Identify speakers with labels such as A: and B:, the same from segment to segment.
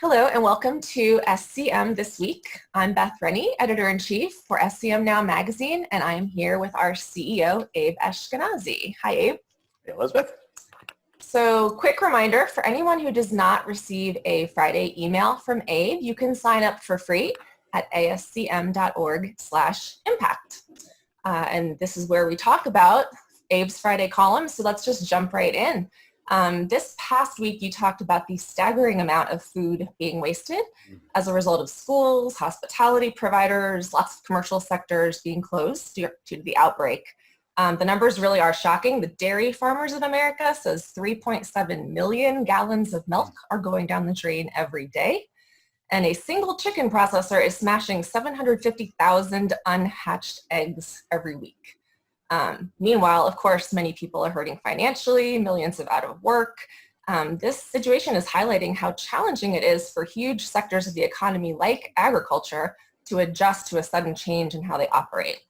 A: Hello and welcome to SCM This Week. I'm Beth Rennie, Editor-in-Chief for SCM Now magazine, and I'm here with our CEO, Abe Eshkenazi. Hi, Abe.
B: Hey, Elizabeth.
A: So quick reminder for anyone who does not receive a Friday email from Abe, you can sign up for free at ascm.org/impact. And this is where we talk about Abe's Friday column, so let's just jump right in. This past week, you talked about the staggering amount of food being wasted as a result of schools, hospitality providers, lots of commercial sectors being closed due to the outbreak. The numbers really are shocking. The Dairy Farmers of America says 3.7 million gallons of milk are going down the drain every day. And a single chicken processor is smashing 750,000 unhatched eggs every week. Meanwhile, of course, many people are hurting financially, millions are out of work. This situation is highlighting how challenging it is for huge sectors of the economy like agriculture to adjust to a sudden change in how they operate.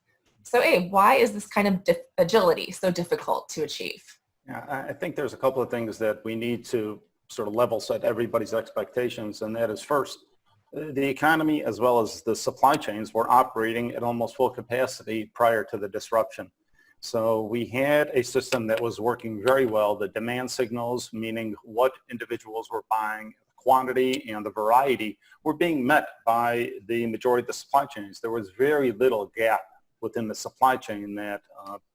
A: So Abe, why is this kind of agility so difficult to achieve?
B: Yeah, I think there's a couple of things that we need to sort of level set everybody's expectations, and that is first, the economy as well as the supply chains were operating at almost full capacity prior to the disruption. So we had a system that was working very well. The demand signals, meaning what individuals were buying, the quantity and the variety, were being met by the majority of the supply chains. There was very little gap within the supply chain that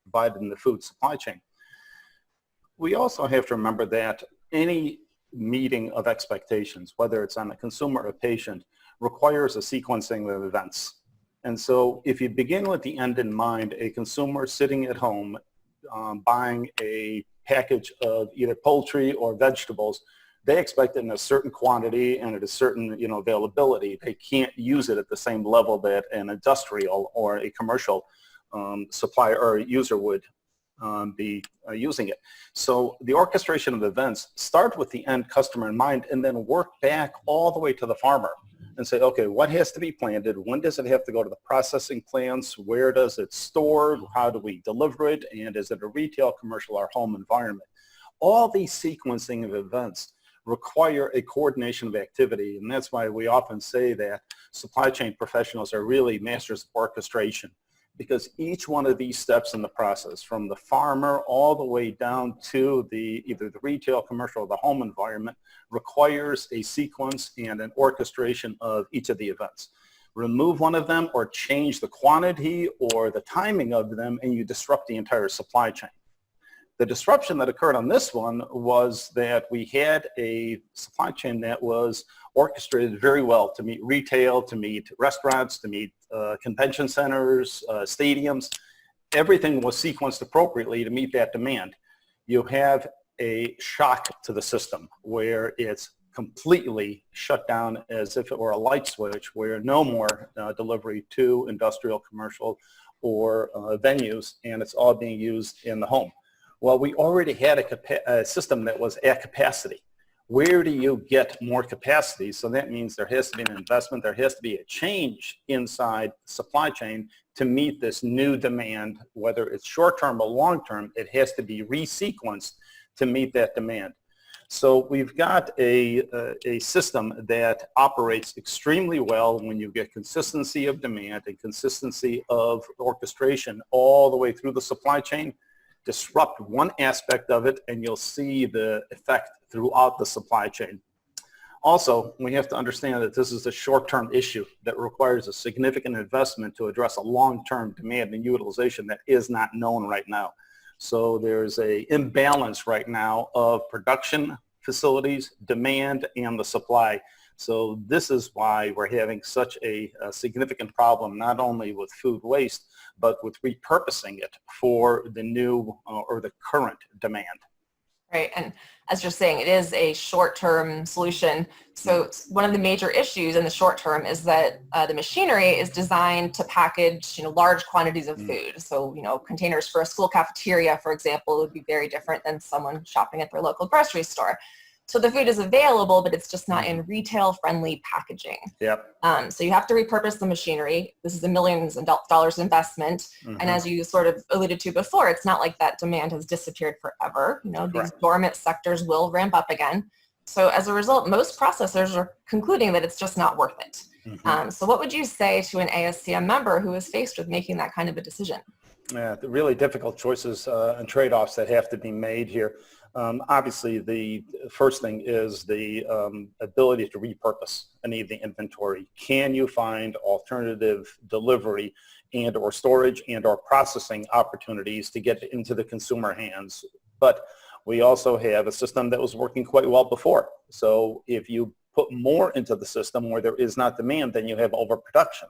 B: provided in the food supply chain. We also have to remember that any meeting of expectations, whether it's on a consumer or a patient, requires a sequencing of events. And so if you begin with the end in mind, a consumer sitting at home buying a package of either poultry or vegetables, they expect it in a certain quantity and at a certain availability. They can't use it at the same level that an industrial or a commercial supplier or user would be using it. So the orchestration of events start with the end customer in mind and then work back all the way to the farmer and say, okay, what has to be planted? When does it have to go to the processing plants? Where does it stored? How do we deliver it? And is it a retail, commercial, or home environment? All these sequencing of events require a coordination of activity. And that's why we often say that supply chain professionals are really masters of orchestration, because each one of these steps in the process, from the farmer all the way down to either the retail, commercial, or the home environment, requires a sequence and an orchestration of each of the events. Remove one of them or change the quantity or the timing of them, and you disrupt the entire supply chain. The disruption that occurred on this one was that we had a supply chain that was orchestrated very well to meet retail, to meet restaurants, to meet convention centers, stadiums. Everything was sequenced appropriately to meet that demand. You have a shock to the system where it's completely shut down as if it were a light switch, where no more delivery to industrial, commercial, or venues, and it's all being used in the home. Well, we already had a system that was at capacity. Where do you get more capacity? So that means there has to be an investment, there has to be a change inside the supply chain to meet this new demand, whether it's short-term or long-term, it has to be resequenced to meet that demand. So we've got a system that operates extremely well when you get consistency of demand and consistency of orchestration all the way through the supply chain. Disrupt one aspect of it and you'll see the effect throughout the supply chain. Also, we have to understand that this is a short-term issue that requires a significant investment to address a long-term demand and utilization that is not known right now. So there's an imbalance right now of production facilities, demand, and the supply. So this is why we're having such a significant problem, not only with food waste, but with repurposing it for the new or the current demand.
A: Right, and as you're saying, it is a short-term solution. So one of the major issues in the short term is that the machinery is designed to package, large quantities of food. So, containers for a school cafeteria, for example, would be very different than someone shopping at their local grocery store. So the food is available, but it's just not in retail-friendly packaging.
B: Yep.
A: So you have to repurpose the machinery. This is a millions of dollars investment. Mm-hmm. And as you sort of alluded to before, it's not like that demand has disappeared forever. These dormant sectors will ramp up again. So as a result, most processors are concluding that it's just not worth it. So what would you say to an ASCM member who is faced with making that kind of a decision?
B: Yeah, the really difficult choices and trade-offs that have to be made here. Obviously, the first thing is the ability to repurpose any of the inventory. Can you find alternative delivery and or storage and or processing opportunities to get it into the consumer hands? But we also have a system that was working quite well before. So if you put more into the system where there is not demand, then you have overproduction.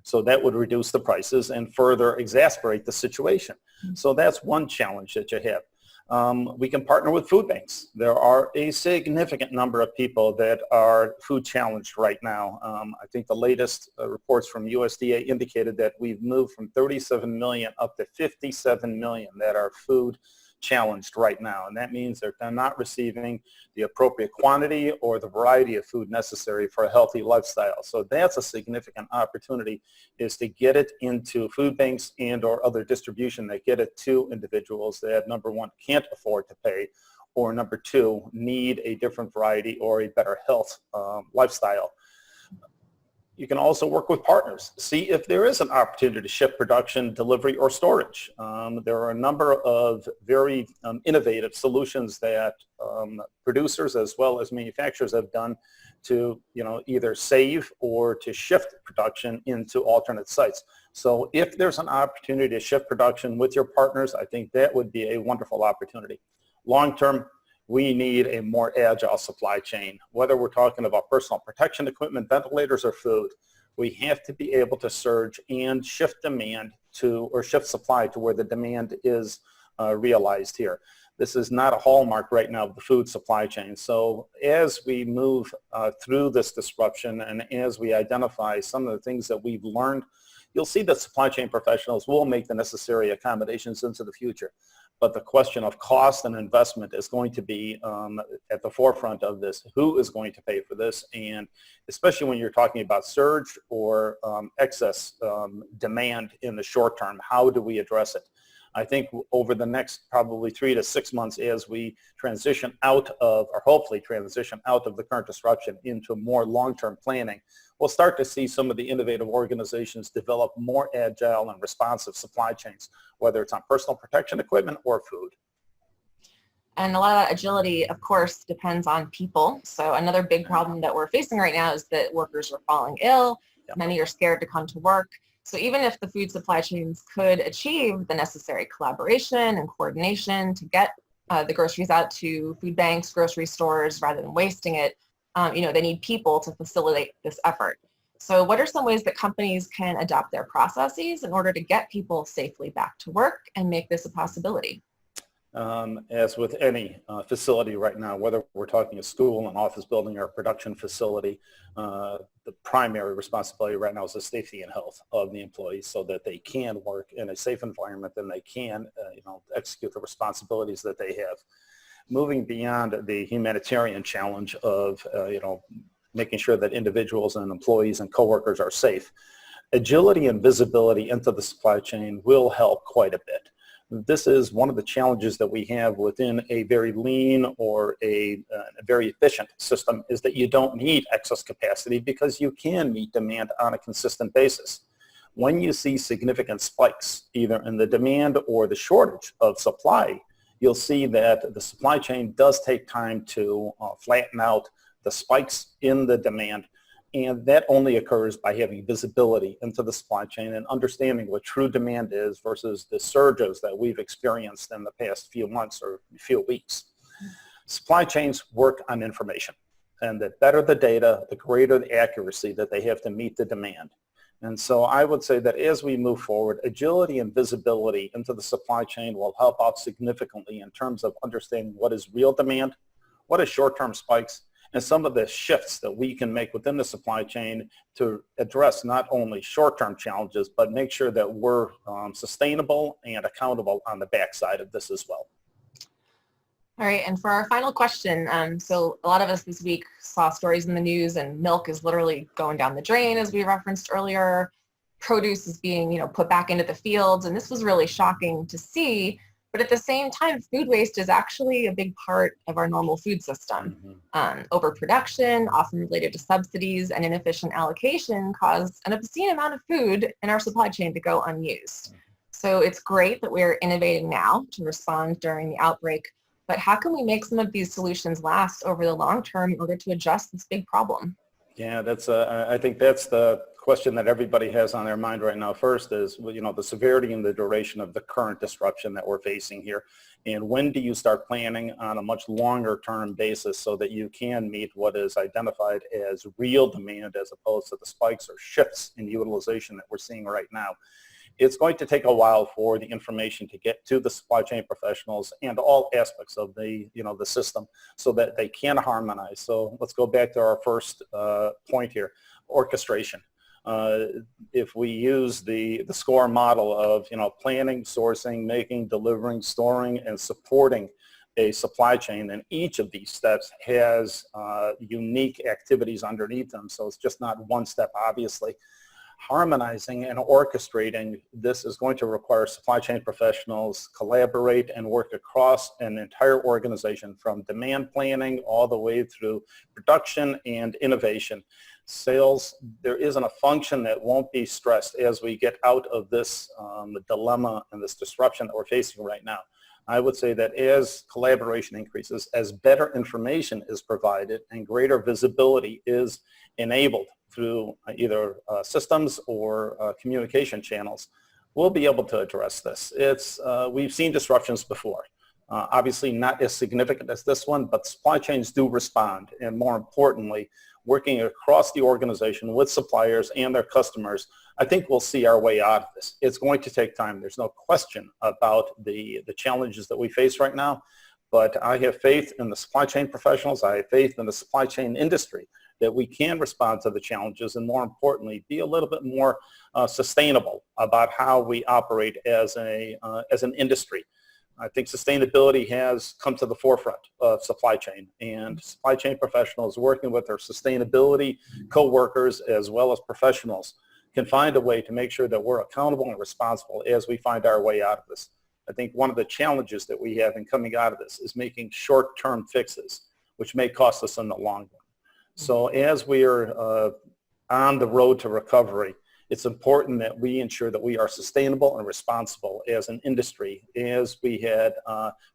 B: So that would reduce the prices and further exacerbate the situation. So that's one challenge that you have. We can partner with food banks. There are a significant number of people that are food challenged right now. I think the latest reports from USDA indicated that we've moved from 37 million up to 57 million that are food challenged right now. And that means they're not receiving the appropriate quantity or the variety of food necessary for a healthy lifestyle. So that's a significant opportunity, is to get it into food banks and or other distribution that get it to individuals that, number one, can't afford to pay, or number two, need a different variety or a better health lifestyle. You can also work with partners. See if there is an opportunity to shift production, delivery, or storage. There are a number of very innovative solutions that producers as well as manufacturers have done to, either save or to shift production into alternate sites. So if there's an opportunity to shift production with your partners, I think that would be a wonderful opportunity. Long term, we need a more agile supply chain. Whether we're talking about personal protection equipment, ventilators, or food, we have to be able to surge and shift demand to, or shift supply to where the demand is realized here. This is not a hallmark right now of the food supply chain. So as we move through this disruption and as we identify some of the things that we've learned, you'll see that supply chain professionals will make the necessary accommodations into the future. But the question of cost and investment is going to be at the forefront of this. Who is going to pay for this? And especially when you're talking about surge or excess demand in the short term, how do we address it? I think over the next probably 3 to 6 months, as we transition out of, or hopefully transition out of the current disruption into more long-term planning, we'll start to see some of the innovative organizations develop more agile and responsive supply chains, whether it's on personal protection equipment or food.
A: And a lot of that agility, of course, depends on people. So another big problem that we're facing right now is that workers are falling ill. Yep. Many are scared to come to work. So even if the food supply chains could achieve the necessary collaboration and coordination to get the groceries out to food banks, grocery stores, rather than wasting it, they need people to facilitate this effort. So what are some ways that companies can adopt their processes in order to get people safely back to work and make this a possibility?
B: As with any facility right now, whether we're talking a school, an office building, or a production facility, the primary responsibility right now is the safety and health of the employees so that they can work in a safe environment and they can execute the responsibilities that they have. Moving beyond the humanitarian challenge of making sure that individuals and employees and coworkers are safe, agility and visibility into the supply chain will help quite a bit. This is one of the challenges that we have within a very lean or a very efficient system, is that you don't need excess capacity because you can meet demand on a consistent basis. When you see significant spikes, either in the demand or the shortage of supply, you'll see that the supply chain does take time to flatten out the spikes in the demand. And that only occurs by having visibility into the supply chain and understanding what true demand is versus the surges that we've experienced in the past few months or few weeks. Supply chains work on information, and the better the data, the greater the accuracy that they have to meet the demand. And so I would say that as we move forward, agility and visibility into the supply chain will help out significantly in terms of understanding what is real demand, what is short-term spikes, and some of the shifts that we can make within the supply chain to address not only short-term challenges, but make sure that we're sustainable and accountable on the backside of this as well.
A: All right, and for our final question, so a lot of us this week saw stories in the news, and milk is literally going down the drain, as we referenced earlier. Produce is being, put back into the fields, and this was really shocking to see. But at the same time, food waste is actually a big part of our normal food system. Overproduction, often related to subsidies and inefficient allocation, cause an obscene amount of food in our supply chain to go unused. So it's great that we're innovating now to respond during the outbreak, but how can we make some of these solutions last over the long term in order to address this big problem?
B: Yeah, I think that's the question that everybody has on their mind right now. First is, the severity and the duration of the current disruption that we're facing here. And when do you start planning on a much longer term basis so that you can meet what is identified as real demand as opposed to the spikes or shifts in utilization that we're seeing right now? It's going to take a while for the information to get to the supply chain professionals and all aspects of the system so that they can harmonize. So let's go back to our first point here, orchestration. If we use the SCORE model of, planning, sourcing, making, delivering, storing, and supporting a supply chain, then each of these steps has unique activities underneath them. So it's just not one step, obviously. Harmonizing and orchestrating this is going to require supply chain professionals collaborate and work across an entire organization from demand planning all the way through production and innovation. Sales, there isn't a function that won't be stressed as we get out of this dilemma and this disruption that we're facing right now. I would say that as collaboration increases, as better information is provided and greater visibility is enabled through either systems or communication channels, we'll be able to address this. We've seen disruptions before. Obviously not as significant as this one, but supply chains do respond. And more importantly, working across the organization with suppliers and their customers, I think we'll see our way out of this. It's going to take time. There's no question about the challenges that we face right now, but I have faith in the supply chain professionals. I have faith in the supply chain industry that we can respond to the challenges and, more importantly, be a little bit more sustainable about how we operate as an industry. I think sustainability has come to the forefront of supply chain, and supply chain professionals working with their sustainability co-workers as well as professionals can find a way to make sure that we're accountable and responsible as we find our way out of this. I think one of the challenges that we have in coming out of this is making short-term fixes, which may cost us in the long run. So as we are on the road to recovery, it's important that we ensure that we are sustainable and responsible as an industry as we had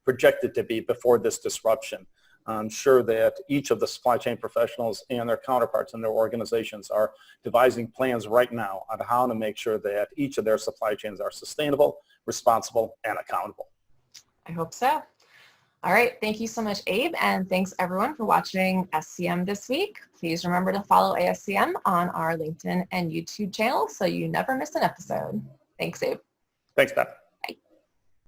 B: projected to be before this disruption. I'm sure that each of the supply chain professionals and their counterparts in their organizations are devising plans right now on how to make sure that each of their supply chains are sustainable, responsible, and accountable.
A: I hope so. All right. Thank you so much, Abe. And thanks everyone for watching SCM this week. Please remember to follow ASCM on our LinkedIn and YouTube channel so you never miss an episode. Thanks, Abe.
B: Thanks, Beth.